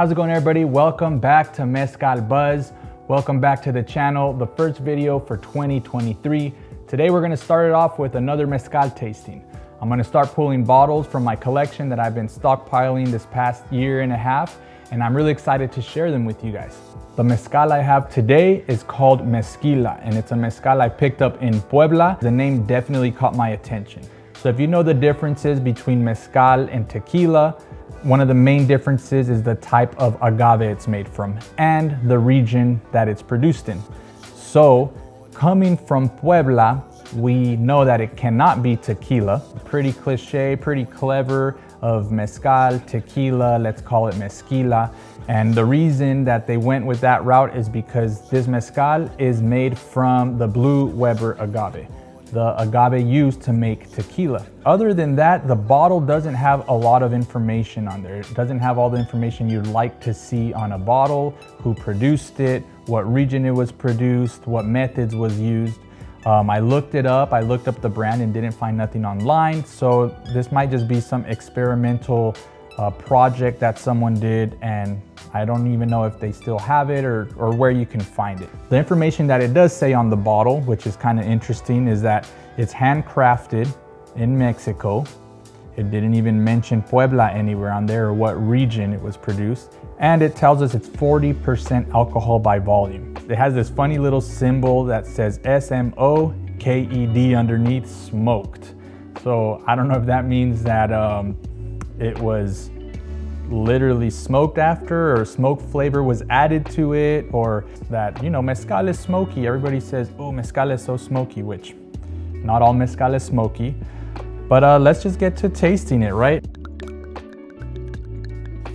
How's it going, everybody? Welcome back to Mezcal Buzz. Welcome back to the channel, the first video for 2023. Today we're gonna start it off with another mezcal tasting. I'm gonna start pulling bottles from my collection that I've been stockpiling this past year and a half, and I'm really excited to share them with you guys. The mezcal I have today is called Mezquila, and it's a mezcal I picked up in Puebla. The name definitely caught my attention. So if you know the differences between mezcal and tequila, one of the main differences is the type of agave it's made from and the region that it's produced in. So coming from Puebla, we know that it cannot be tequila. Pretty cliche, pretty clever of mezcal, tequila, let's call it mezquila. And the reason that they went with that route is because this mezcal is made from the blue Weber agave, the agave used to make tequila. Other than that, the bottle doesn't have a lot of information on there. It doesn't have all the information you'd like to see on a bottle, who produced it, what region it was produced, what methods was used. I looked it up, I looked up the brand and didn't find nothing online. So this might just be some experimental project that someone did, and I don't even know if they still have it or where you can find it. The information that it does say on the bottle, which is kind of interesting, is that it's handcrafted in Mexico. It didn't even mention Puebla anywhere on there or what region it was produced. And it tells us it's 40% alcohol by volume. It has this funny little symbol that says SMOKED underneath, smoked. So I don't know if that means that it was literally smoked after, or smoke flavor was added to it, or that, you know, mezcal is smoky. Everybody says, oh, mezcal is so smoky, which not all mezcal is smoky. But let's just get to tasting it, right?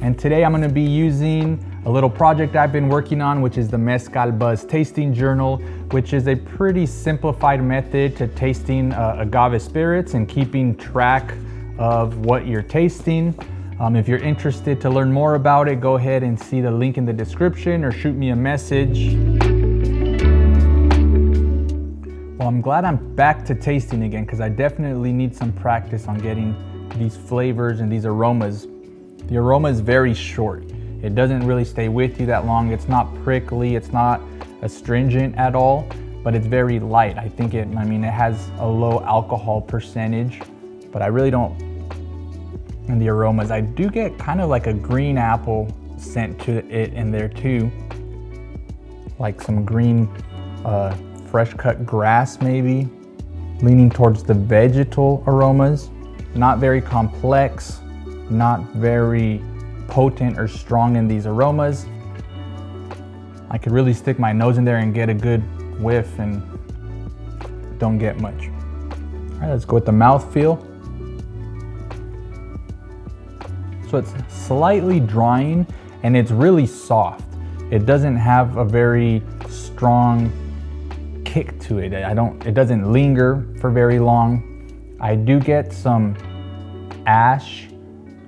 And today I'm gonna be using a little project I've been working on, which is the Mezcal Buzz Tasting Journal, which is a pretty simplified method to tasting agave spirits and keeping track of what you're tasting. If you're interested to learn more about it, go ahead and see the link in the description or shoot me a message. Well, I'm glad I'm back to tasting again, because I definitely need some practice on getting these flavors and these aromas. The aroma is very short. It doesn't really stay with you that long. It's not prickly, it's not astringent at all, but it's very light. I think it has a low alcohol percentage, but I really don't. And the aromas, I do get kind of like a green apple scent to it in there too. Like some green, fresh cut grass maybe. Leaning towards the vegetal aromas. Not very complex, not very potent or strong in these aromas. I could really stick my nose in there and get a good whiff, and don't get much. All right, let's go with the mouthfeel. So it's slightly drying and it's really soft. It doesn't have a very strong kick to it. It doesn't linger for very long. I do get some ash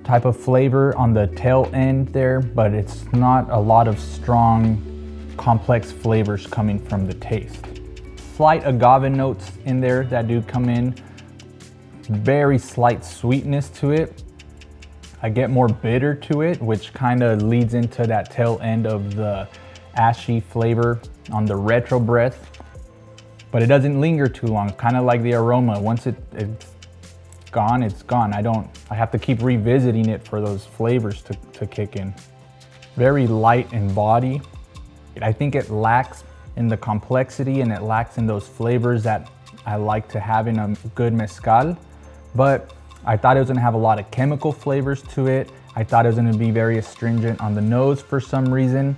type of flavor on the tail end there, but it's not a lot of strong, complex flavors coming from the taste. Slight agave notes in there that do come in. Very slight sweetness to it. I get more bitter to it, which kind of leads into that tail end of the ashy flavor on the retro breath. But it doesn't linger too long, kind of like the aroma. Once it's gone, it's gone. I have to keep revisiting it for those flavors to kick in. Very light in body. I think it lacks in the complexity and it lacks in those flavors that I like to have in a good mezcal. But I thought it was gonna have a lot of chemical flavors to it. I thought it was gonna be very astringent on the nose for some reason.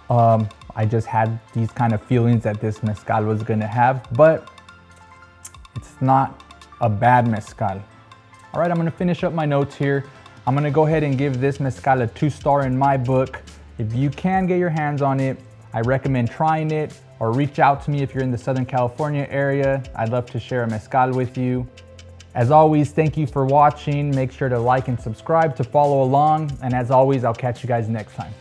I just had these kind of feelings that this mezcal was gonna have, but it's not a bad mezcal. All right, I'm gonna finish up my notes here. I'm gonna go ahead and give this mezcal a 2-star in my book. If you can get your hands on it, I recommend trying it, or reach out to me if you're in the Southern California area. I'd love to share a mezcal with you. As always, thank you for watching. Make sure to like and subscribe to follow along. And as always, I'll catch you guys next time.